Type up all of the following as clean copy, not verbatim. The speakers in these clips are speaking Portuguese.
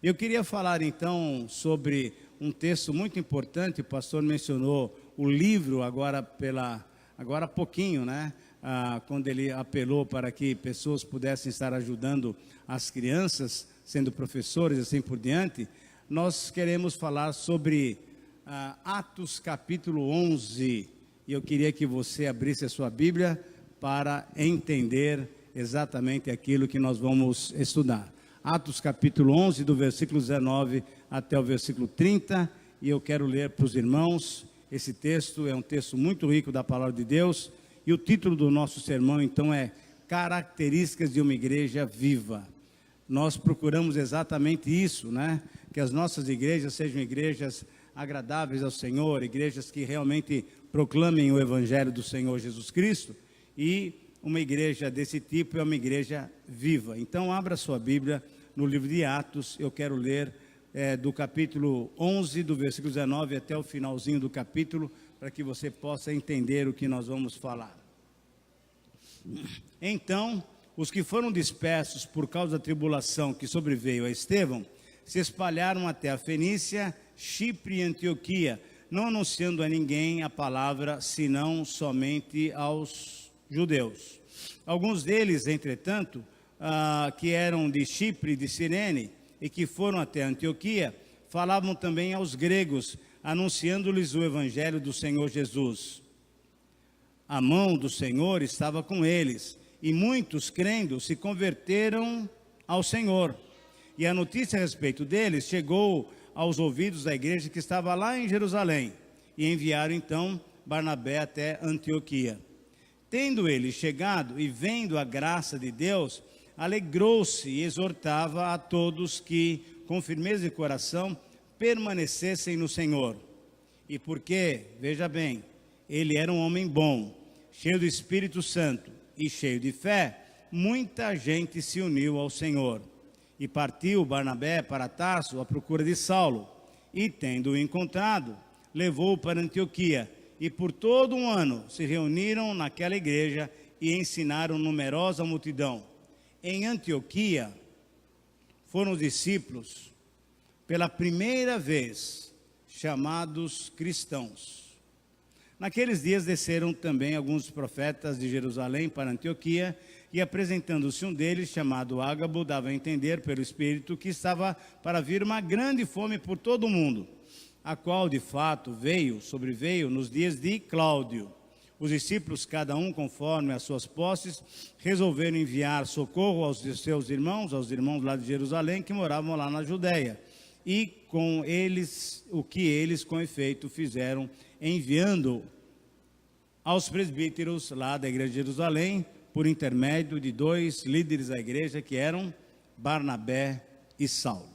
Eu queria falar então sobre um texto muito importante. O pastor mencionou o livro agora há pouquinho, né? Quando ele apelou para que pessoas pudessem estar ajudando as crianças, sendo professores e assim por diante. Nós queremos falar sobre Atos capítulo 11, e eu queria que você abrisse a sua Bíblia para entender exatamente aquilo que nós vamos estudar. Atos capítulo 11, do versículo 19 até o versículo 30, e eu quero ler para os irmãos. Esse texto é um texto muito rico da palavra de Deus, e o título do nosso sermão então é Características de uma Igreja Viva. Nós procuramos exatamente isso, né? Que as nossas igrejas sejam igrejas agradáveis ao Senhor, igrejas que realmente proclamem o Evangelho do Senhor Jesus Cristo, e uma igreja desse tipo é uma igreja viva. Então abra sua Bíblia no livro de Atos. Eu quero ler do capítulo 11, do versículo 19 até o finalzinho do capítulo, para que você possa entender o que nós vamos falar. Então, os que foram dispersos por causa da tribulação que sobreveio a Estevão, se espalharam até a Fenícia, Chipre e Antioquia, não anunciando a ninguém a palavra, senão somente aos judeus. Alguns deles, entretanto, que eram de Chipre e de Cirene, e que foram até Antioquia, falavam também aos gregos, anunciando-lhes o evangelho do Senhor Jesus. A mão do Senhor estava com eles, e muitos, crendo, se converteram ao Senhor. E a notícia a respeito deles chegou aos ouvidos da igreja que estava lá em Jerusalém, e enviaram então Barnabé até Antioquia. Tendo ele chegado e vendo a graça de Deus, alegrou-se e exortava a todos que, com firmeza de coração, permanecessem no Senhor. E porque, veja bem, ele era um homem bom, cheio do Espírito Santo e cheio de fé, muita gente se uniu ao Senhor. E partiu Barnabé para Tarso à procura de Saulo, e tendo-o encontrado, levou-o para Antioquia, e por todo um ano se reuniram naquela igreja e ensinaram numerosa multidão. Em Antioquia foram os discípulos, pela primeira vez, chamados cristãos. Naqueles dias desceram também alguns profetas de Jerusalém para Antioquia, e apresentando-se um deles, chamado Ágabo, dava a entender pelo Espírito que estava para vir uma grande fome por todo o mundo, a qual de fato sobreveio nos dias de Cláudio. Os discípulos, cada um conforme as suas posses, resolveram enviar socorro aos seus irmãos, aos irmãos lá de Jerusalém, que moravam lá na Judéia. E com eles, o que eles com efeito fizeram, enviando aos presbíteros lá da igreja de Jerusalém, por intermédio de dois líderes da igreja, que eram Barnabé e Saulo.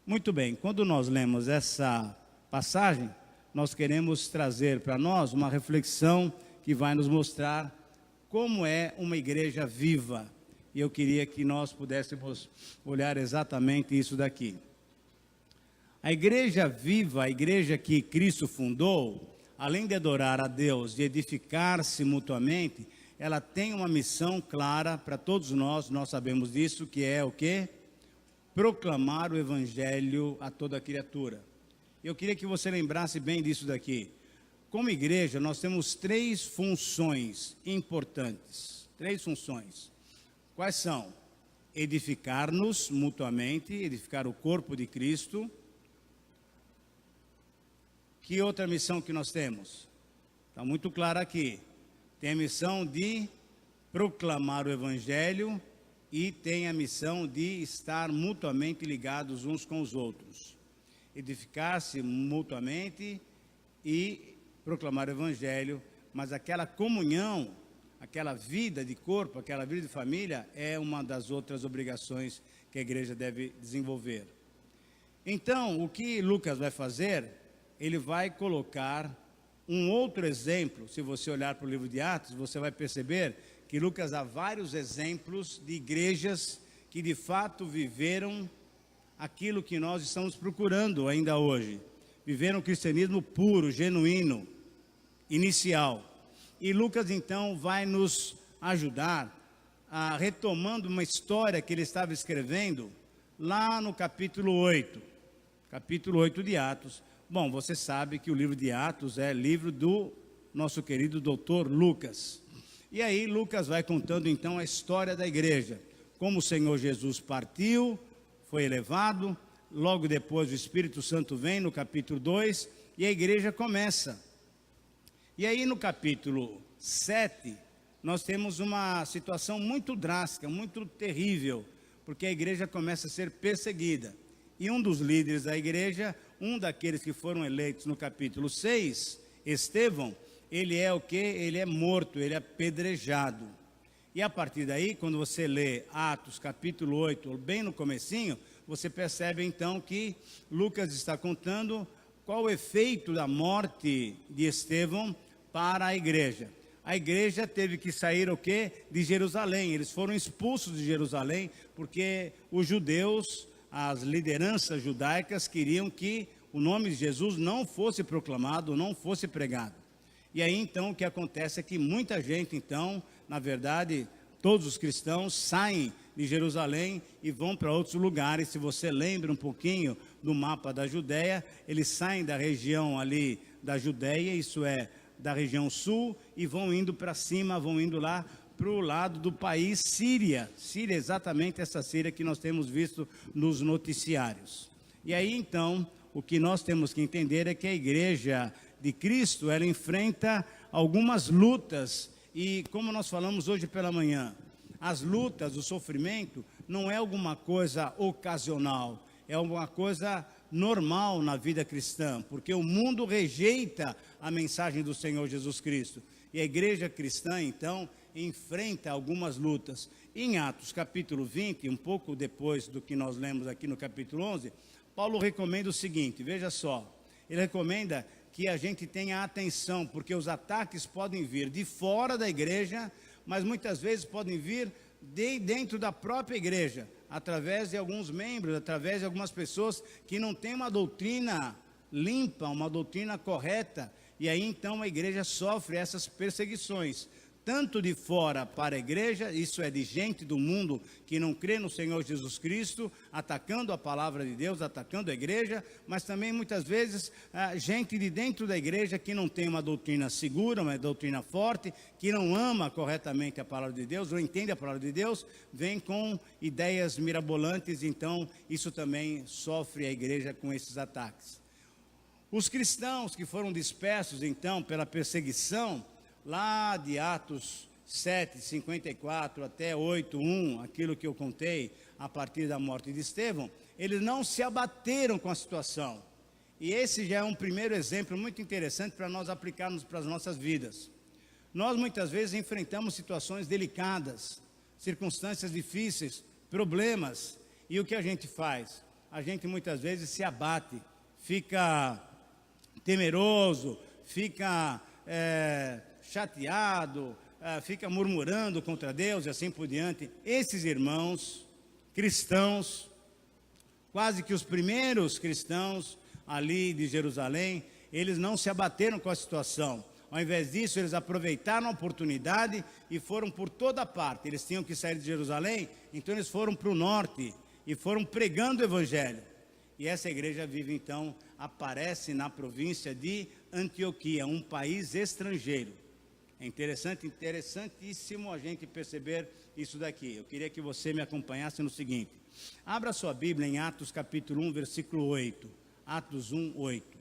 Muito bem, quando nós lemos essa passagem, nós queremos trazer para nós uma reflexão que vai nos mostrar como é uma igreja viva. E eu queria que nós pudéssemos olhar exatamente isso daqui. A igreja viva, a igreja que Cristo fundou, além de adorar a Deus, de edificar-se mutuamente, ela tem uma missão clara para todos nós sabemos disso, que é o quê? Proclamar o evangelho a toda criatura. Eu queria que você lembrasse bem disso daqui. Como igreja, nós temos três funções importantes. Três funções. Quais são? Edificar-nos mutuamente, edificar o corpo de Cristo. Que outra missão que nós temos? Está muito claro aqui. Tem a missão de proclamar o evangelho e tem a missão de estar mutuamente ligados uns com os outros. Edificar-se mutuamente e proclamar o evangelho, mas aquela comunhão, aquela vida de corpo, aquela vida de família, é uma das outras obrigações que a igreja deve desenvolver. Então, o que Lucas vai fazer? Ele vai colocar um outro exemplo. Se você olhar para o livro de Atos, você vai perceber que Lucas dá vários exemplos de igrejas que de fato viveram aquilo que nós estamos procurando ainda hoje. Viveram o cristianismo puro, genuíno, inicial. E Lucas então vai nos ajudar retomando uma história que ele estava escrevendo lá no capítulo 8 de Atos. Bom, você sabe que o livro de Atos é livro do nosso querido doutor Lucas. E aí Lucas vai contando então a história da igreja, como o Senhor Jesus partiu, foi elevado, logo depois o Espírito Santo vem no capítulo 2 e a igreja começa. E aí no capítulo 7, nós temos uma situação muito drástica, muito terrível, porque a igreja começa a ser perseguida. E um dos líderes da igreja, um daqueles que foram eleitos no capítulo 6, Estevão, ele é o quê? Ele é morto, ele é apedrejado. E a partir daí, quando você lê Atos capítulo 8, bem no comecinho, você percebe então que Lucas está contando qual o efeito da morte de Estevão para a igreja. A igreja teve que sair o quê? De Jerusalém. Eles foram expulsos de Jerusalém porque os judeus, as lideranças judaicas queriam que o nome de Jesus não fosse proclamado, não fosse pregado. E aí então o que acontece é que muita gente então, na verdade, todos os cristãos saem de Jerusalém e vão para outros lugares. Se você lembra um pouquinho do mapa da Judéia, eles saem da região ali da Judéia, isso é, da região sul, e vão indo para cima, vão indo lá para o lado do país Síria. Síria, exatamente essa Síria que nós temos visto nos noticiários. E aí então, o que nós temos que entender é que a igreja de Cristo, ela enfrenta algumas lutas, e como nós falamos hoje pela manhã, as lutas, o sofrimento, não é alguma coisa ocasional, é alguma coisa normal na vida cristã, porque o mundo rejeita a mensagem do Senhor Jesus Cristo, e a igreja cristã, então, enfrenta algumas lutas. Em Atos capítulo 20, um pouco depois do que nós lemos aqui no capítulo 11, Paulo recomenda o seguinte, veja só, ele recomenda que a gente tenha atenção, porque os ataques podem vir de fora da igreja, mas muitas vezes podem vir de dentro da própria igreja, através de alguns membros, através de algumas pessoas que não têm uma doutrina limpa, uma doutrina correta, e aí então a igreja sofre essas perseguições, tanto de fora para a igreja, isso é de gente do mundo que não crê no Senhor Jesus Cristo, atacando a palavra de Deus, atacando a igreja, mas também muitas vezes gente de dentro da igreja que não tem uma doutrina segura, uma doutrina forte, que não ama corretamente a palavra de Deus, não entende a palavra de Deus, vem com ideias mirabolantes, então isso também sofre a igreja com esses ataques. Os cristãos que foram dispersos então pela perseguição, lá de Atos 7, 54 até 8, 1, aquilo que eu contei a partir da morte de Estevão, eles não se abateram com a situação. E esse já é um primeiro exemplo muito interessante para nós aplicarmos para as nossas vidas. Nós muitas vezes enfrentamos situações delicadas, circunstâncias difíceis, problemas, e o que a gente faz? A gente muitas vezes se abate, fica temeroso, fica chateado, fica murmurando contra Deus e assim por diante. Esses irmãos cristãos, quase que os primeiros cristãos ali de Jerusalém, eles não se abateram com a situação. Ao invés disso, eles aproveitaram a oportunidade e foram por toda parte. Eles tinham que sair de Jerusalém, então eles foram para o norte e foram pregando o evangelho. E essa igreja vive então, aparece na província de Antioquia, um país estrangeiro. É interessantíssimo a gente perceber isso daqui. Eu queria que você me acompanhasse no seguinte. Abra sua Bíblia em Atos capítulo 1, versículo 8. Atos 1, 8.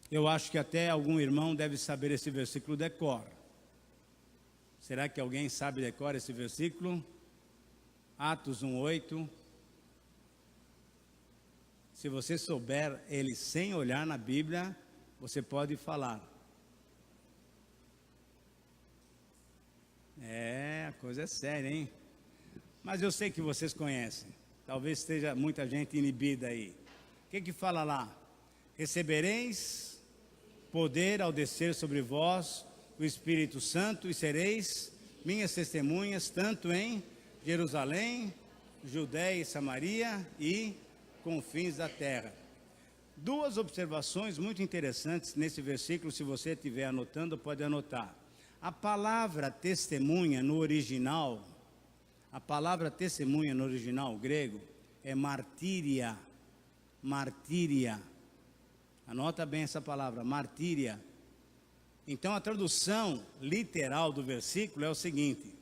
Eu acho que até algum irmão deve saber esse versículo de cor. Será que alguém sabe de cor esse versículo? Atos 1, 8. Se você souber ele sem olhar na Bíblia, você pode falar. A coisa é séria, hein? Mas eu sei que vocês conhecem. Talvez esteja muita gente inibida aí. O que fala lá? Recebereis poder ao descer sobre vós o Espírito Santo e sereis minhas testemunhas, tanto em Jerusalém, Judéia e Samaria e confins da terra. Duas observações muito interessantes nesse versículo, se você estiver anotando, pode anotar. A palavra testemunha no original, A palavra testemunha no original grego é martíria. Martíria. Anota bem essa palavra, martíria. Então a tradução literal do versículo é o seguinte: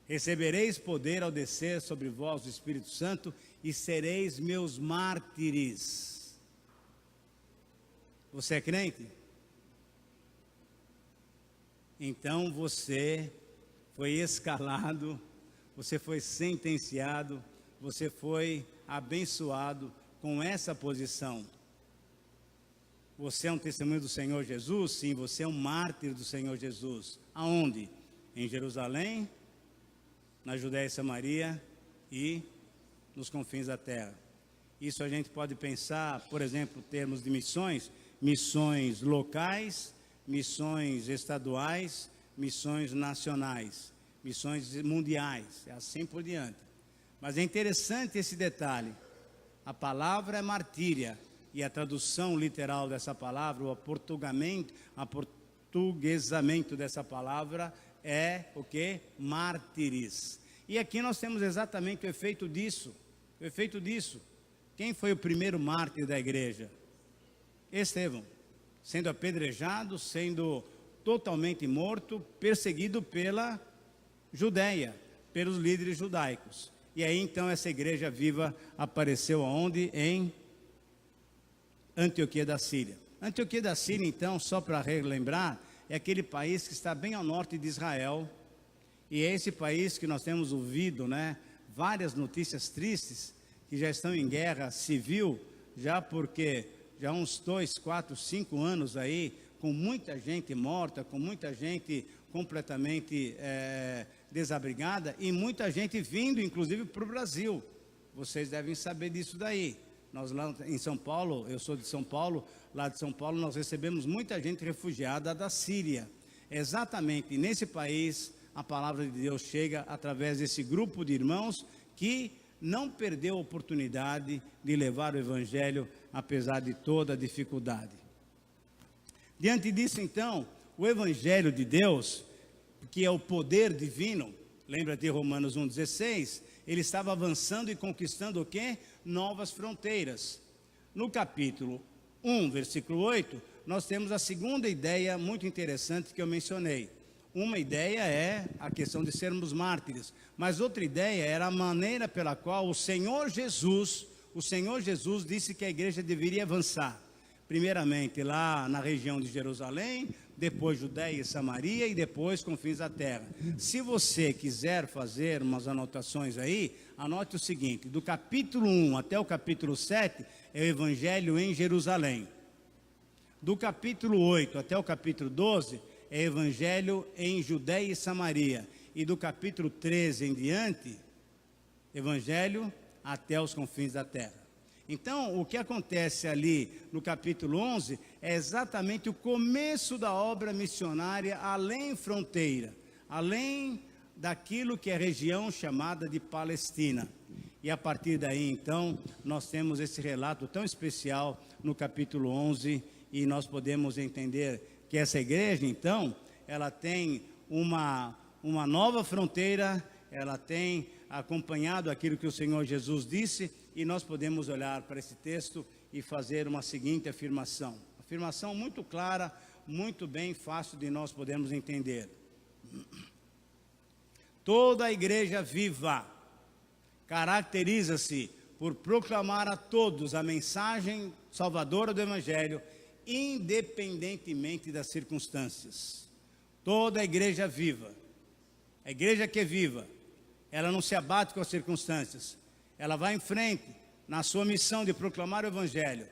recebereis poder ao descer sobre vós o Espírito Santo e sereis meus mártires. Você é crente? Então você foi escalado, você foi sentenciado, você foi abençoado com essa posição. Você é um testemunho do Senhor Jesus? Sim, você é um mártir do Senhor Jesus. Aonde? Em Jerusalém, na Judéia e Samaria e nos confins da terra. Isso a gente pode pensar, por exemplo, em termos de missões, missões locais, missões estaduais, missões nacionais, missões mundiais, assim por diante. Mas é interessante esse detalhe, a palavra é martíria, e a tradução literal dessa palavra, o aportuguesamento dessa palavra é o que? Mártires. E aqui nós temos exatamente o efeito disso. O efeito disso. Quem foi o primeiro mártir da igreja? Estevão. Sendo apedrejado, sendo totalmente morto, perseguido pela Judéia, pelos líderes judaicos. E aí então essa igreja viva apareceu aonde? Em Antioquia da Síria. Antioquia da Síria, então, só para relembrar, é aquele país que está bem ao norte de Israel, e é esse país que nós temos ouvido, várias notícias tristes, que já estão em guerra civil, porque já há uns 2, 4, 5 anos aí, com muita gente morta, com muita gente completamente desabrigada, e muita gente vindo, inclusive, para o Brasil. Vocês devem saber disso daí. Nós lá em São Paulo, eu sou de São Paulo, lá de São Paulo nós recebemos muita gente refugiada da Síria. Exatamente nesse país a palavra de Deus chega através desse grupo de irmãos que não perdeu a oportunidade de levar o Evangelho apesar de toda a dificuldade. Diante disso então, o Evangelho de Deus, que é o poder divino, lembra de Romanos 1,16, ele estava avançando e conquistando o quê? Novas fronteiras. No capítulo 1, versículo 8, nós temos a segunda ideia muito interessante que eu mencionei. Uma ideia é a questão de sermos mártires, mas outra ideia era a maneira pela qual o Senhor Jesus disse que a igreja deveria avançar. Primeiramente lá na região de Jerusalém, depois Judéia e Samaria e depois confins da terra. Se você quiser fazer umas anotações aí, anote o seguinte: do capítulo 1 até o capítulo 7 é o Evangelho em Jerusalém. Do capítulo 8 até o capítulo 12 é Evangelho em Judéia e Samaria. E do capítulo 13 em diante, Evangelho até os confins da terra. Então, o que acontece ali no capítulo 11 é exatamente o começo da obra missionária além fronteira, além daquilo que é a região chamada de Palestina. E a partir daí, então, nós temos esse relato tão especial no capítulo 11 e nós podemos entender que essa igreja, então, ela tem uma nova fronteira, ela tem acompanhado aquilo que o Senhor Jesus disse, e nós podemos olhar para esse texto e fazer uma seguinte afirmação. Afirmação muito clara, muito bem fácil de nós podermos entender. Toda a igreja viva caracteriza-se por proclamar a todos a mensagem salvadora do Evangelho, independentemente das circunstâncias. Toda a igreja viva, a igreja que é viva, ela não se abate com as circunstâncias, ela vai em frente na sua missão de proclamar o Evangelho,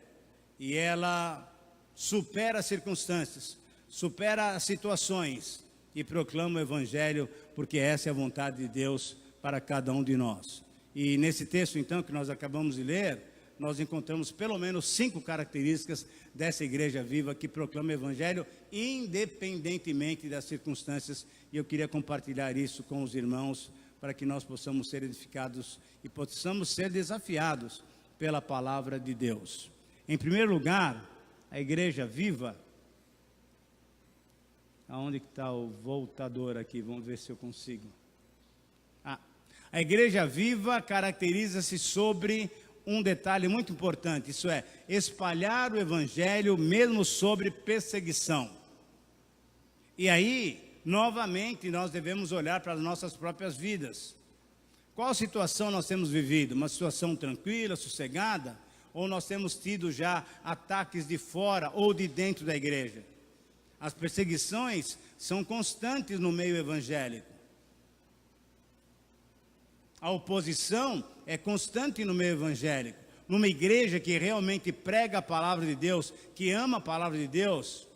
e ela supera as circunstâncias, supera as situações, e proclama o Evangelho, porque essa é a vontade de Deus para cada um de nós. E nesse texto então que nós acabamos de ler, nós encontramos pelo menos 5 características dessa igreja viva que proclama o Evangelho independentemente das circunstâncias, e eu queria compartilhar isso com os irmãos para que nós possamos ser edificados e possamos ser desafiados pela palavra de Deus. Em primeiro lugar, a igreja viva, aonde que está o voltador aqui? Vamos ver se eu consigo. Ah, a igreja viva caracteriza-se sobre um detalhe muito importante, isso é, espalhar o evangelho mesmo sobre perseguição. E aí, novamente, nós devemos olhar para as nossas próprias vidas. Qual situação nós temos vivido? Uma situação tranquila, sossegada? Ou nós temos tido já ataques de fora ou de dentro da igreja? As perseguições são constantes no meio evangélico. A oposição é constante no meio evangélico. Numa igreja que realmente prega a palavra de Deus, que ama a palavra de Deus,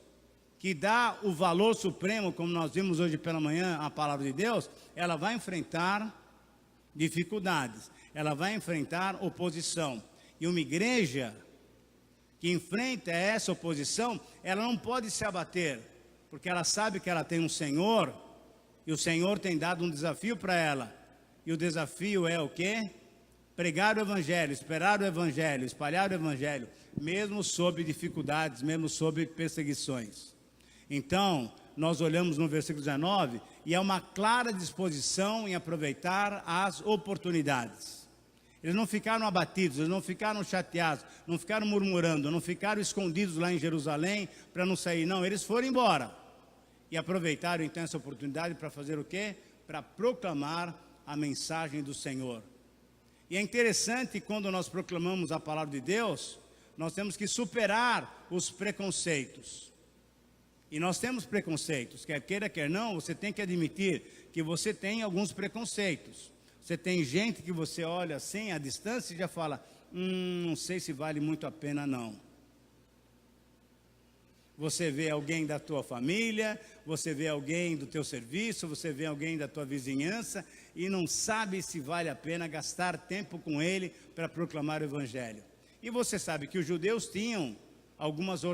que dá o valor supremo, como nós vimos hoje pela manhã, a palavra de Deus, ela vai enfrentar dificuldades, ela vai enfrentar oposição. E uma igreja que enfrenta essa oposição, ela não pode se abater, porque ela sabe que ela tem um Senhor, e o Senhor tem dado um desafio para ela. E o desafio é o quê? Pregar o evangelho, esperar o evangelho, espalhar o evangelho, mesmo sob dificuldades, mesmo sob perseguições. Então, nós olhamos no versículo 19, e há uma clara disposição em aproveitar as oportunidades. Eles não ficaram abatidos, eles não ficaram chateados, não ficaram murmurando, não ficaram escondidos lá em Jerusalém para não sair, não, eles foram embora. E aproveitaram então essa oportunidade para fazer o quê? Para proclamar a mensagem do Senhor. E é interessante, quando nós proclamamos a palavra de Deus, nós temos que superar os preconceitos. E nós temos preconceitos, quer queira, quer não, você tem que admitir que você tem alguns preconceitos. Você tem gente que você olha assim, à distância, e já fala, não sei se vale muito a pena não. Você vê alguém da tua família, você vê alguém do teu serviço, você vê alguém da tua vizinhança, e não sabe se vale a pena gastar tempo com ele para proclamar o evangelho. E você sabe que os judeus tinham algumas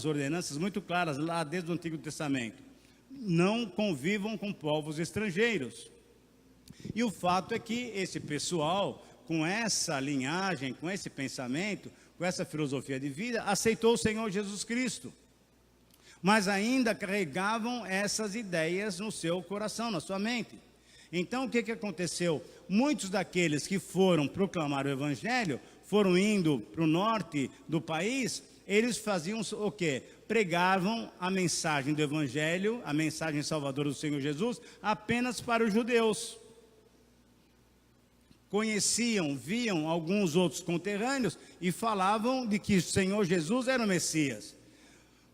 ordenanças muito claras lá desde o Antigo Testamento. Não convivam com povos estrangeiros. E o fato é que esse pessoal, com essa linhagem, com esse pensamento, com essa filosofia de vida, aceitou o Senhor Jesus Cristo. Mas ainda carregavam essas ideias no seu coração, na sua mente. Então o que aconteceu? Muitos daqueles que foram proclamar o evangelho, foram indo para o norte do país, eles faziam o quê? Pregavam a mensagem do evangelho, a mensagem salvadora do Senhor Jesus, apenas para os judeus. Conheciam, viam alguns outros conterrâneos e falavam de que o Senhor Jesus era o Messias.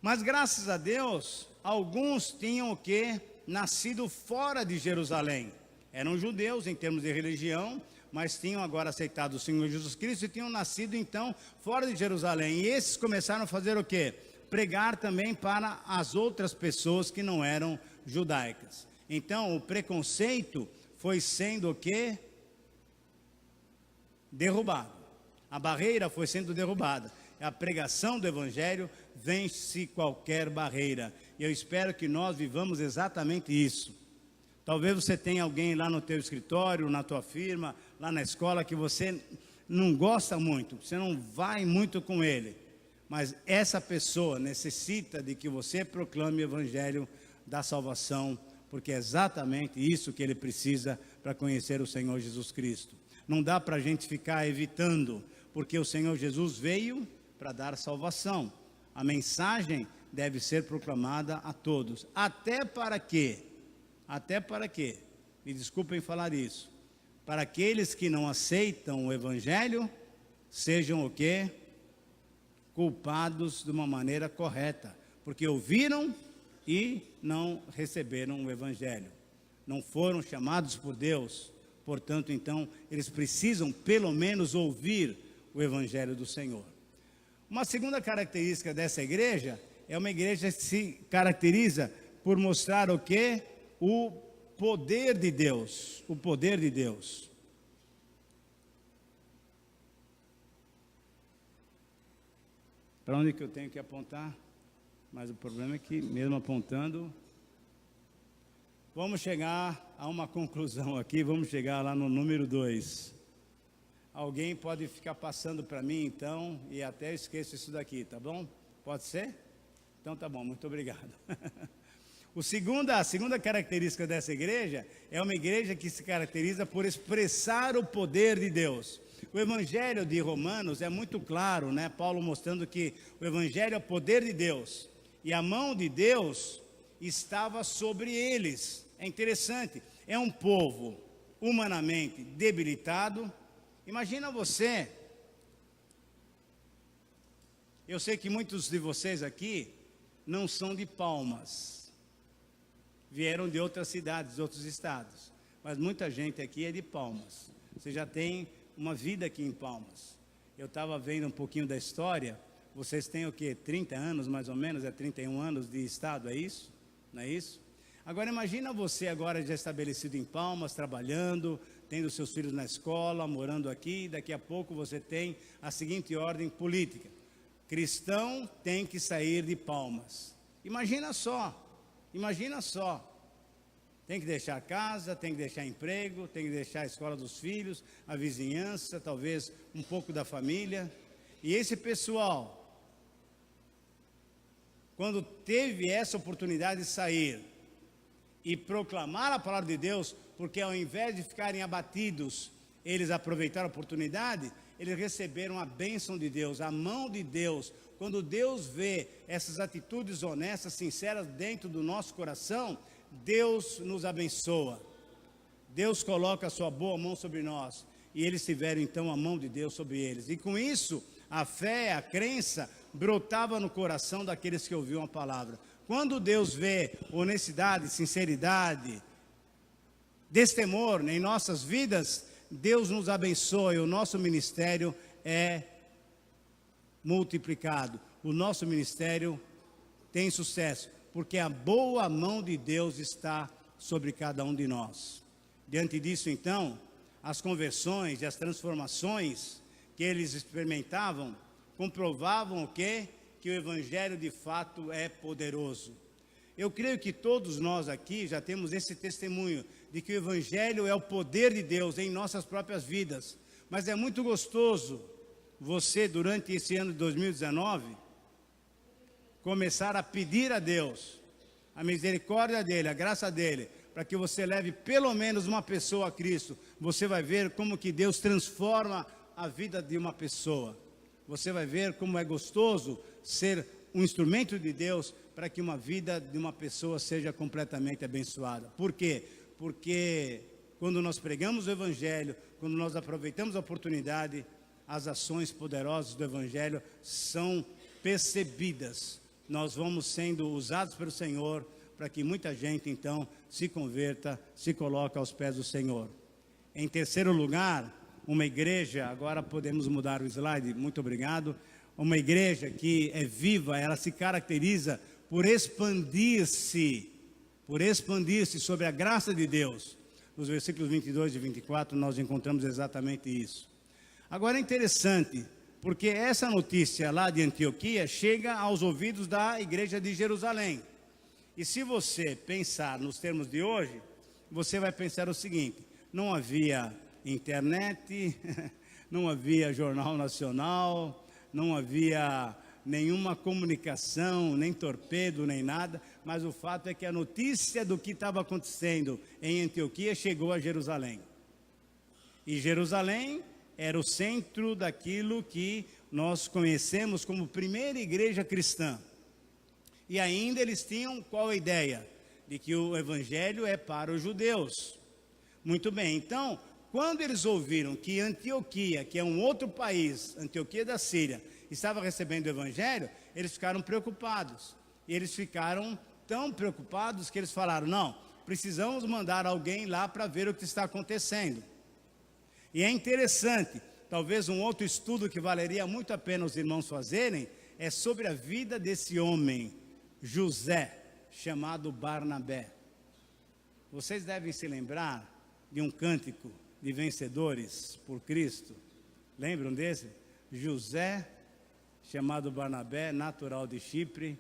Mas graças a Deus, alguns tinham o quê? Nascido fora de Jerusalém. Eram judeus em termos de religião, mas tinham agora aceitado o Senhor Jesus Cristo e tinham nascido então fora de Jerusalém. E esses começaram a fazer o quê? Pregar também para as outras pessoas que não eram judaicas. Então o preconceito foi sendo o quê? Derrubado. A barreira foi sendo derrubada. A pregação do evangelho vence qualquer barreira. E eu espero que nós vivamos exatamente isso. Talvez você tenha alguém lá no teu escritório, na tua firma, lá na escola, que você não gosta muito, você não vai muito com ele. Mas essa pessoa necessita de que você proclame o evangelho da salvação, porque é exatamente isso que ele precisa para conhecer o Senhor Jesus Cristo. Não dá para a gente ficar evitando, porque o Senhor Jesus veio para dar salvação. A mensagem deve ser proclamada a todos. Até para quê? Me desculpem falar isso. Para aqueles que não aceitam o evangelho, sejam o quê? Culpados de uma maneira correta. Porque ouviram e não receberam o evangelho. Não foram chamados por Deus. Portanto, então, eles precisam pelo menos ouvir o evangelho do Senhor. Uma segunda característica dessa igreja é uma igreja que se caracteriza por mostrar o quê? O poder de Deus. O poder de Deus. Para onde que eu tenho que apontar? Mas o problema é que, mesmo apontando, vamos chegar a uma conclusão aqui, vamos chegar lá no número 2. Alguém pode ficar passando para mim, então, e até esqueço isso daqui, tá bom? Pode ser? Então tá bom, muito obrigado. A segunda característica dessa igreja é uma igreja que se caracteriza por expressar o poder de Deus. O evangelho de Romanos é muito claro, né? Paulo mostrando que o evangelho é o poder de Deus e a mão de Deus estava sobre eles. É interessante, é um povo humanamente debilitado. Imagina você, eu sei que muitos de vocês aqui não são de Palmas, vieram de outras cidades, de outros estados, mas muita gente aqui é de Palmas. Você já tem uma vida aqui em Palmas. Eu estava vendo um pouquinho da história. Vocês têm o quê? 30 anos mais ou menos, 31 anos de estado, é isso? Não é isso? Agora imagina você agora já estabelecido em Palmas, trabalhando, tendo seus filhos na escola, morando aqui, daqui a pouco você tem a seguinte ordem política: cristão tem que sair de Palmas. Imagina só, tem que deixar casa, tem que deixar emprego, tem que deixar a escola dos filhos, a vizinhança, talvez um pouco da família. E esse pessoal, quando teve essa oportunidade de sair e proclamar a palavra de Deus, porque ao invés de ficarem abatidos, eles aproveitaram a oportunidade, eles receberam a bênção de Deus, a mão de Deus. Quando Deus vê essas atitudes honestas, sinceras dentro do nosso coração, Deus nos abençoa. Deus coloca a sua boa mão sobre nós, e eles tiveram então a mão de Deus sobre eles. E com isso, a fé, a crença brotava no coração daqueles que ouviam a palavra. Quando Deus vê honestidade, sinceridade, destemor em nossas vidas, Deus nos abençoa e o nosso ministério é multiplicado. O nosso ministério tem sucesso, porque a boa mão de Deus está sobre cada um de nós. Diante disso, então, as conversões e as transformações que eles experimentavam comprovavam o quê? Que o evangelho de fato é poderoso. Eu creio que todos nós aqui já temos esse testemunho de que o evangelho é o poder de Deus em nossas próprias vidas. Mas é muito gostoso você, durante esse ano de 2019, começar a pedir a Deus a misericórdia dele, a graça dele, para que você leve pelo menos uma pessoa a Cristo. Você vai ver como que Deus transforma a vida de uma pessoa. Você vai ver como é gostoso ser um instrumento de Deus para que uma vida de uma pessoa seja completamente abençoada. Por quê? Porque quando nós pregamos o evangelho, quando nós aproveitamos a oportunidade, as ações poderosas do evangelho são percebidas. Nós vamos sendo usados pelo Senhor para que muita gente então se converta, se coloque aos pés do Senhor. Em terceiro lugar, uma igreja, agora podemos mudar o slide, muito obrigado. Uma igreja que é viva, ela se caracteriza por expandir-se sobre a graça de Deus. Nos versículos 22 e 24 nós encontramos exatamente isso. Agora é interessante, porque essa notícia lá de Antioquia chega aos ouvidos da igreja de Jerusalém. E se você pensar nos termos de hoje, você vai pensar o seguinte: não havia internet, não havia jornal nacional, não havia nenhuma comunicação, nem torpedo, nem nada, mas o fato é que a notícia do que estava acontecendo em Antioquia chegou a Jerusalém. E Jerusalém era o centro daquilo que nós conhecemos como primeira igreja cristã. E ainda eles tinham qual a ideia? De que o evangelho é para os judeus. Muito bem, então, quando eles ouviram que Antioquia, que é um outro país, Antioquia da Síria, estava recebendo o evangelho, eles ficaram preocupados. E eles ficaram tão preocupados que eles falaram: não, precisamos mandar alguém lá para ver o que está acontecendo. E é interessante, talvez um outro estudo que valeria muito a pena os irmãos fazerem, é sobre a vida desse homem, José, chamado Barnabé. Vocês devem se lembrar de um cântico de vencedores por Cristo. Lembram desse? José, chamado Barnabé, natural de Chipre,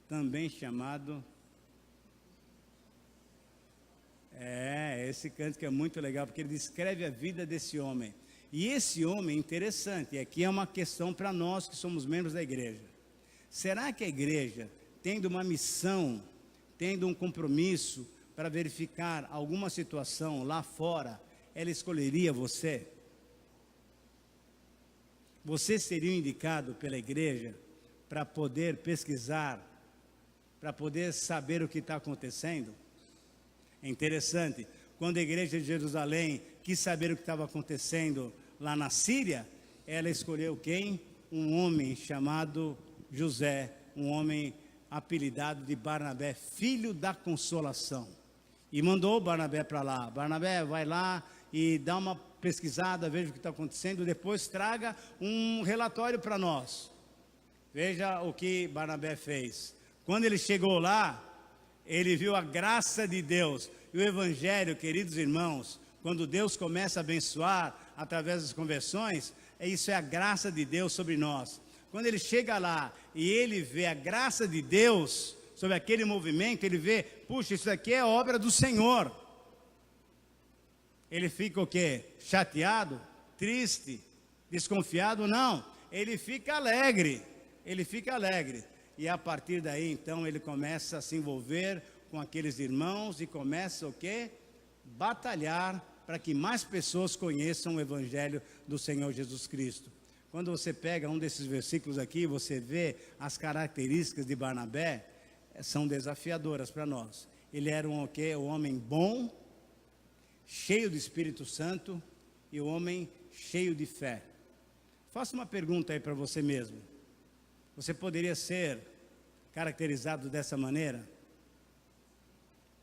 também chamado... esse cântico é muito legal, porque ele descreve a vida desse homem. E esse homem é interessante, e aqui é uma questão para nós que somos membros da igreja. Será que a igreja, tendo uma missão, tendo um compromisso para verificar alguma situação lá fora, ela escolheria você? Você seria indicado pela igreja para poder pesquisar, para poder saber o que está acontecendo? É interessante, quando a igreja de Jerusalém quis saber o que estava acontecendo lá na Síria, ela escolheu quem? Um homem chamado José, um homem apelidado de Barnabé, filho da consolação. E mandou Barnabé para lá. Barnabé, vai lá e dá uma pesquisada, veja o que está acontecendo, depois traga um relatório para nós. Veja o que Barnabé fez. Quando ele chegou lá, ele viu a graça de Deus. E o evangelho, queridos irmãos, quando Deus começa a abençoar através das conversões, isso é a graça de Deus sobre nós. Quando ele chega lá e ele vê a graça de Deus sobre aquele movimento, ele vê, puxa, isso aqui é obra do Senhor. Ele fica o quê? Chateado? Triste? Desconfiado? Não, ele fica alegre. Ele fica alegre. E a partir daí, então, ele começa a se envolver com aqueles irmãos e começa o quê? Batalhar para que mais pessoas conheçam o evangelho do Senhor Jesus Cristo. Quando você pega um desses versículos aqui, você vê as características de Barnabé, são desafiadoras para nós. Ele era um homem bom, cheio do Espírito Santo e um homem cheio de fé. Faça uma pergunta aí para você mesmo. Você poderia ser caracterizado dessa maneira?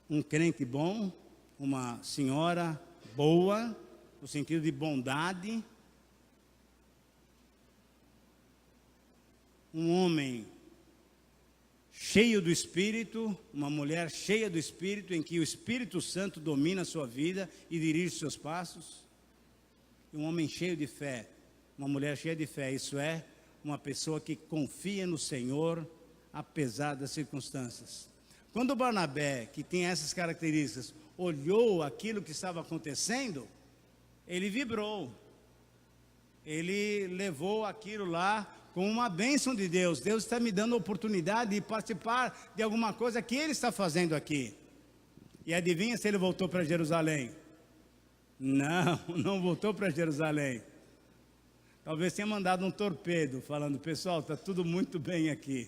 Um crente bom, uma senhora boa, no sentido de bondade, um homem cheio do Espírito, uma mulher cheia do Espírito, em que o Espírito Santo domina a sua vida e dirige os seus passos, e um homem cheio de fé, uma mulher cheia de fé, isso é, uma pessoa que confia no Senhor, apesar das circunstâncias. Quando Barnabé, que tem essas características, olhou aquilo que estava acontecendo, ele vibrou, ele levou aquilo lá com uma bênção de Deus. Deus está me dando a oportunidade de participar de alguma coisa que Ele está fazendo aqui. E adivinha se ele voltou para Jerusalém? Não voltou para Jerusalém. Talvez tenha mandado um torpedo, falando, pessoal, está tudo muito bem aqui.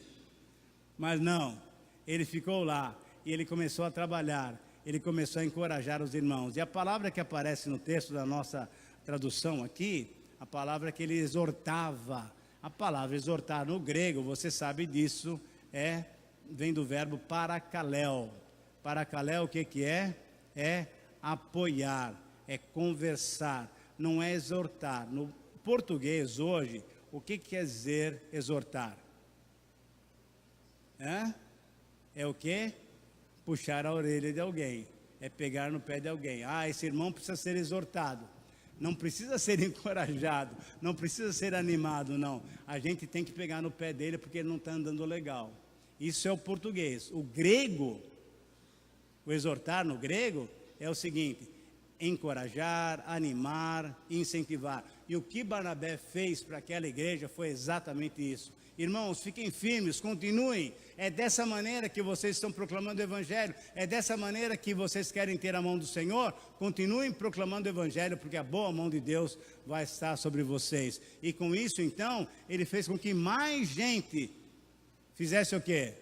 Mas não, ele ficou lá, e ele começou a trabalhar, ele começou a encorajar os irmãos. E a palavra que aparece no texto da nossa tradução aqui, a palavra que ele exortava. A palavra exortar no grego, você sabe disso, vem do verbo parakaleo. Parakaleo o que é? É apoiar, é conversar, não é exortar. No português hoje, o que quer dizer exortar? É o que? Puxar a orelha de alguém, é pegar no pé de alguém. Esse irmão precisa ser exortado. Não precisa ser encorajado, não precisa ser animado, não. A gente tem que pegar no pé dele porque ele não está andando legal. Isso é o português. O grego, o exortar no grego é o seguinte: encorajar, animar, incentivar. E o que Barnabé fez para aquela igreja foi exatamente isso. Irmãos, fiquem firmes, continuem. É dessa maneira que vocês estão proclamando o evangelho. É dessa maneira que vocês querem ter a mão do Senhor. Continuem proclamando o evangelho, porque a boa mão de Deus vai estar sobre vocês. E com isso, então, ele fez com que mais gente fizesse o quê?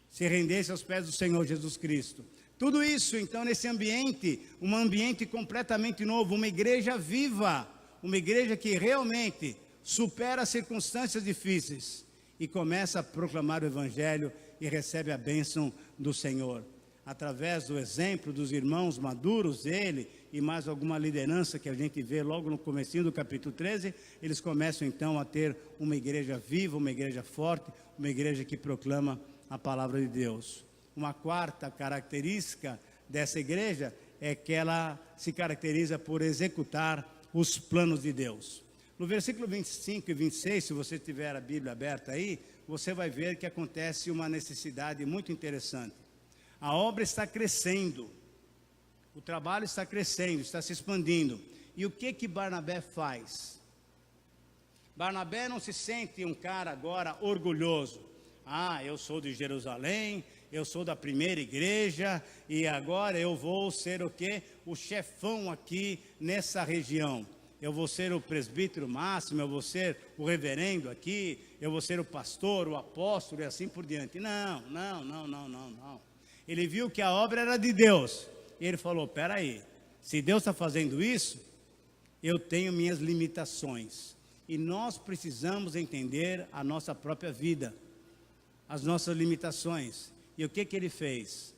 Se rendesse aos pés do Senhor Jesus Cristo. Tudo isso, então, nesse ambiente, um ambiente completamente novo, uma igreja viva, uma igreja que realmente supera as circunstâncias difíceis e começa a proclamar o evangelho e recebe a bênção do Senhor. Através do exemplo dos irmãos maduros, ele e mais alguma liderança que a gente vê logo no comecinho do capítulo 13, eles começam então a ter uma igreja viva, uma igreja forte, uma igreja que proclama a palavra de Deus. Uma quarta característica dessa igreja é que ela se caracteriza por executar os planos de Deus. No versículo 25 e 26, se você tiver a Bíblia aberta aí, você vai ver que acontece uma necessidade muito interessante. A obra está crescendo, o trabalho está crescendo, está se expandindo. E o que Barnabé faz? Barnabé não se sente um cara agora orgulhoso. Eu sou de Jerusalém, eu sou da primeira igreja e agora eu vou ser o quê? O chefão aqui nessa região. Eu vou ser o presbítero máximo, eu vou ser o reverendo aqui, eu vou ser o pastor, o apóstolo e assim por diante. Não. Ele viu que a obra era de Deus. E ele falou, peraí, se Deus está fazendo isso, eu tenho minhas limitações. E nós precisamos entender a nossa própria vida, as nossas limitações. E o que ele fez?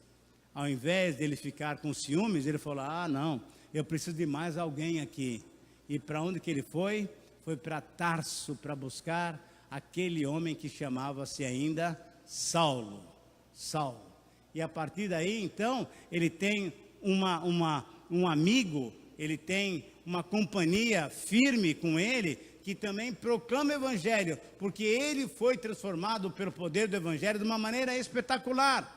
Ao invés dele ficar com ciúmes, ele falou, não, eu preciso de mais alguém aqui. E para onde que ele foi? Foi para Tarso, para buscar aquele homem que chamava-se ainda Saulo. E a partir daí, então, ele tem um amigo, ele tem uma companhia firme com ele, que também proclama o Evangelho, porque ele foi transformado pelo poder do Evangelho de uma maneira espetacular.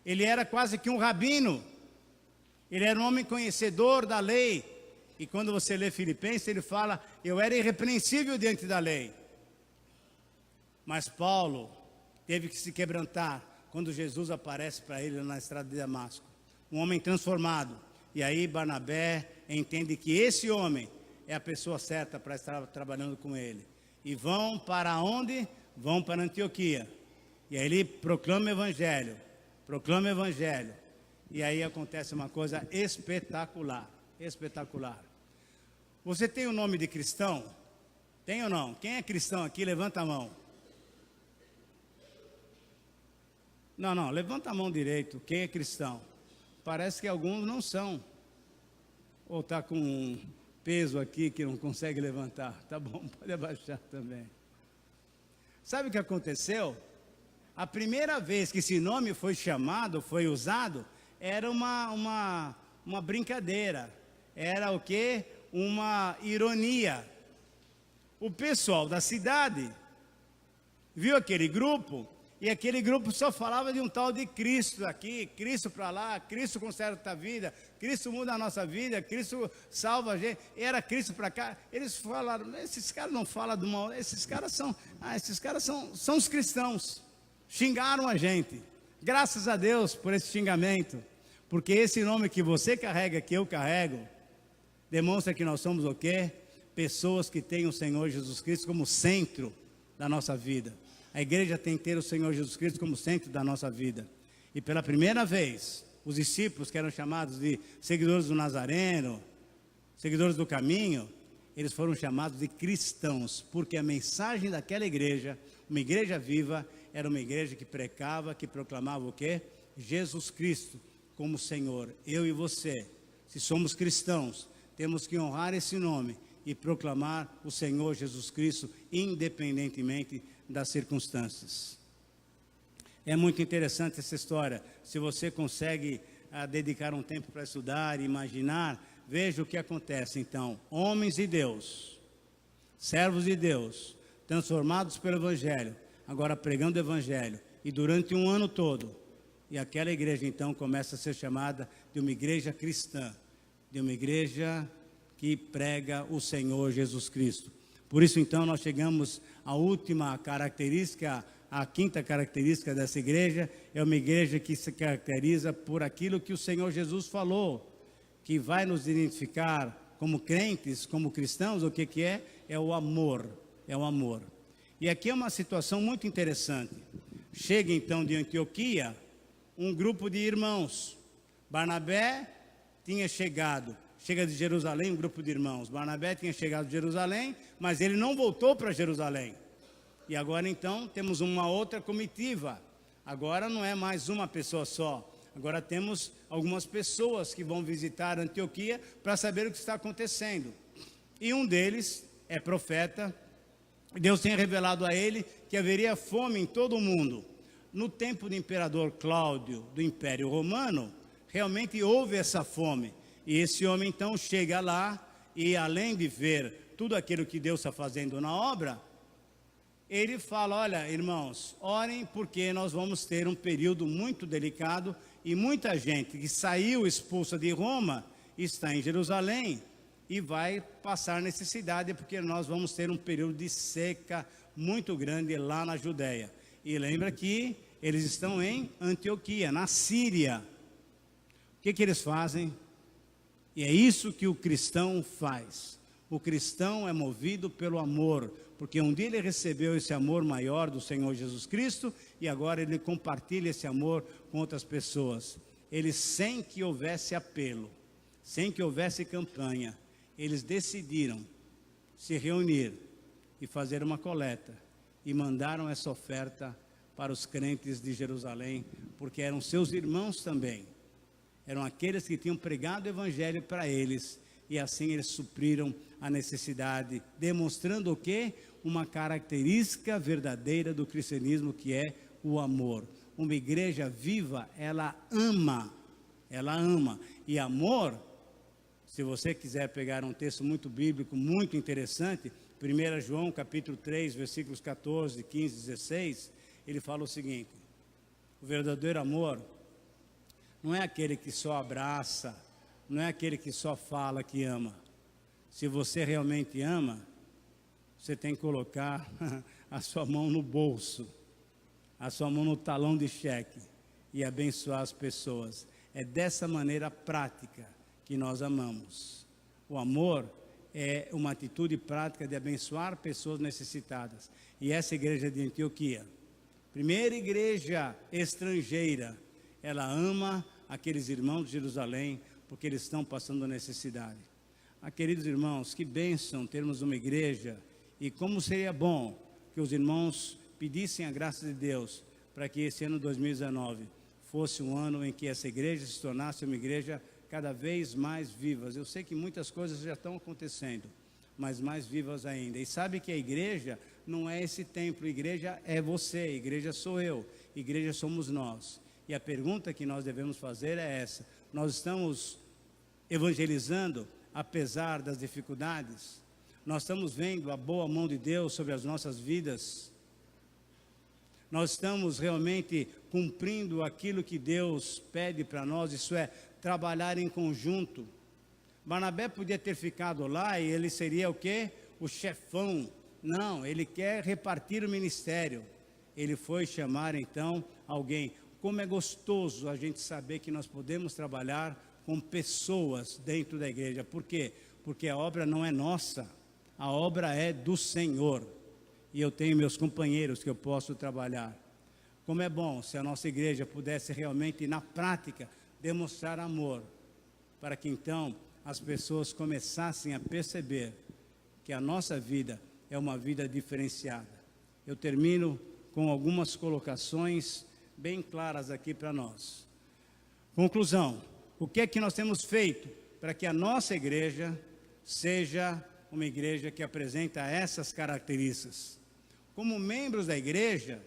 Ele era quase que um rabino, ele era um homem conhecedor da lei, e quando você lê Filipenses, ele fala, eu era irrepreensível diante da lei. Mas Paulo teve que se quebrantar, quando Jesus aparece para ele na estrada de Damasco, um homem transformado, e aí Barnabé entende que esse homem é a pessoa certa para estar trabalhando com ele. E vão para onde? Vão para Antioquia. E aí ele proclama o Evangelho. E aí acontece uma coisa espetacular. Você tem o nome de cristão? Tem ou não? Quem é cristão aqui? Levanta a mão. Não, levanta a mão direito. Quem é cristão? Parece que alguns não são. Ou está com um peso aqui que não consegue levantar. Tá bom, pode abaixar também. Sabe o que aconteceu? A primeira vez que esse nome foi chamado, foi usado, era uma brincadeira. Era o quê? Uma ironia. O pessoal da cidade viu aquele grupo, e aquele grupo só falava de um tal de Cristo aqui, Cristo para lá, Cristo conserta a vida, Cristo muda a nossa vida, Cristo salva a gente, era Cristo para cá. Eles falaram, esses caras não falam do mal, esses caras são os cristãos. Xingaram a gente. Graças a Deus por esse xingamento, porque esse nome que você carrega, que eu carrego, demonstra que nós somos o quê? Pessoas que têm o Senhor Jesus Cristo como centro da nossa vida. A igreja tem que ter o Senhor Jesus Cristo como centro da nossa vida. E pela primeira vez, os discípulos que eram chamados de seguidores do Nazareno, seguidores do caminho, eles foram chamados de cristãos, porque a mensagem daquela igreja, uma igreja viva, era uma igreja que pregava, que proclamava o quê? Jesus Cristo como Senhor. Eu e você, se somos cristãos, temos que honrar esse nome e proclamar o Senhor Jesus Cristo, independentemente das circunstâncias. É muito interessante essa história. Se você consegue dedicar um tempo para estudar, imaginar, veja o que acontece então. Homens de Deus, servos de Deus, transformados pelo Evangelho, agora pregando o Evangelho, e durante um ano todo, e aquela igreja então começa a ser chamada de uma igreja cristã, de uma igreja que prega o Senhor Jesus Cristo. Por isso então nós chegamos à última característica, a quinta característica dessa igreja, é uma igreja que se caracteriza por aquilo que o Senhor Jesus falou, que vai nos identificar como crentes, como cristãos. O que é? É o amor, E aqui é uma situação muito interessante. Chega então de Antioquia um grupo de irmãos. Barnabé chega de Jerusalém um grupo de irmãos. Barnabé tinha chegado de Jerusalém, mas ele não voltou para Jerusalém. E agora então temos uma outra comitiva. Agora não é mais uma pessoa só. Agora temos algumas pessoas que vão visitar Antioquia para saber o que está acontecendo. E um deles é profeta. Deus tem revelado a ele que haveria fome em todo o mundo. No tempo do imperador Cláudio, do Império Romano, realmente houve essa fome. E esse homem então chega lá e, além de ver tudo aquilo que Deus está fazendo na obra, ele fala, olha irmãos, orem porque nós vamos ter um período muito delicado e muita gente que saiu expulsa de Roma está em Jerusalém e vai passar necessidade, porque nós vamos ter um período de seca muito grande lá na Judéia. E lembra que Eles estão em Antioquia, na Síria. O que eles fazem? E é isso que o cristão faz. O cristão é movido pelo amor, porque um dia ele recebeu esse amor maior do Senhor Jesus Cristo e agora ele compartilha esse amor com outras pessoas. Eles, sem que houvesse apelo, sem que houvesse campanha, eles decidiram se reunir e fazer uma coleta e mandaram essa oferta para os crentes de Jerusalém, porque eram seus irmãos também. Eram aqueles que tinham pregado o evangelho para eles, e assim eles supriram a necessidade, demonstrando o quê? Uma característica verdadeira do cristianismo, que é o amor. Uma igreja viva, ela ama, e amor, se você quiser pegar um texto muito bíblico, muito interessante, 1 João capítulo 3, versículos 14, 15, 16, ele fala o seguinte: o verdadeiro amor não é aquele que só abraça, não é aquele que só fala que ama. Se você realmente ama, você tem que colocar a sua mão no bolso, a sua mão no talão de cheque e abençoar as pessoas. É dessa maneira prática que nós amamos. O amor é uma atitude prática de abençoar pessoas necessitadas. E essa igreja de Antioquia, primeira igreja estrangeira, ela ama aqueles irmãos de Jerusalém, porque eles estão passando necessidade. Queridos irmãos, que bênção termos uma igreja, e como seria bom que os irmãos pedissem a graça de Deus, para que esse ano 2019 fosse um ano em que essa igreja se tornasse uma igreja cada vez mais vivas. Eu sei que muitas coisas já estão acontecendo, mas mais vivas ainda. E sabe que a igreja não é esse templo, a igreja é você, a igreja sou eu, a igreja somos nós. E a pergunta que nós devemos fazer é essa: nós estamos evangelizando apesar das dificuldades? Nós estamos vendo a boa mão de Deus sobre as nossas vidas? Nós estamos realmente cumprindo aquilo que Deus pede para nós, isso é, trabalhar em conjunto? Barnabé podia ter ficado lá e ele seria o quê? O chefão. Não, ele quer repartir o ministério. Ele foi chamar então alguém. Como é gostoso a gente saber que nós podemos trabalhar com pessoas dentro da igreja. Por quê? Porque a obra não é nossa, a obra é do Senhor. E eu tenho meus companheiros que eu posso trabalhar. Como é bom se a nossa igreja pudesse realmente, na prática, demonstrar amor, para que então as pessoas começassem a perceber que a nossa vida é uma vida diferenciada. Eu termino com algumas colocações bem claras aqui para nós. Conclusão: o que é que nós temos feito para que a nossa igreja seja uma igreja que apresenta essas características? Como membros da igreja,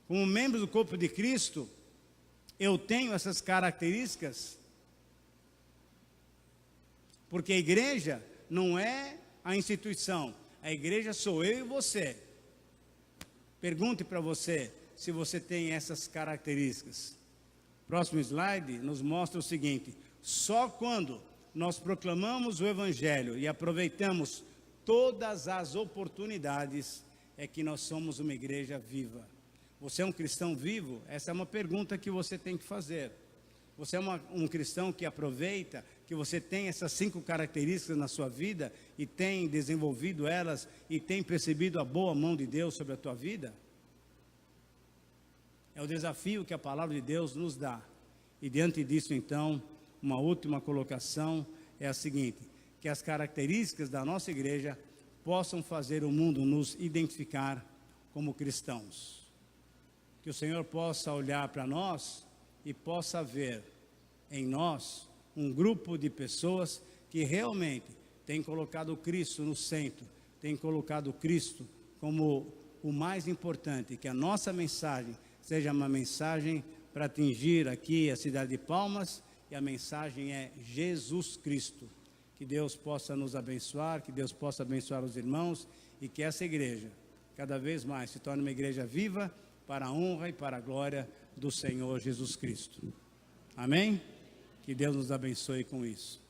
como membros do corpo de Cristo, eu tenho essas características, porque a igreja não é a instituição, a igreja sou eu e você. Pergunte para você se você tem essas características. Próximo slide nos mostra o seguinte: só quando nós proclamamos o evangelho e aproveitamos todas as oportunidades é que nós somos uma igreja viva. Você é um cristão vivo? Essa é uma pergunta que você tem que fazer. Você é um cristão que aproveita, que você tem essas 5 características na sua vida e tem desenvolvido elas e tem percebido a boa mão de Deus sobre a tua vida? É o desafio que a palavra de Deus nos dá. E diante disso, então, uma última colocação é a seguinte: que as características da nossa igreja possam fazer o mundo nos identificar como cristãos. Que o Senhor possa olhar para nós e possa ver em nós um grupo de pessoas que realmente têm colocado Cristo no centro, têm colocado Cristo como o mais importante, que a nossa mensagem seja uma mensagem para atingir aqui a cidade de Palmas, e a mensagem é Jesus Cristo. Que Deus possa nos abençoar, que Deus possa abençoar os irmãos, e que essa igreja, cada vez mais, se torne uma igreja viva, para a honra e para a glória do Senhor Jesus Cristo. Amém? Que Deus nos abençoe com isso.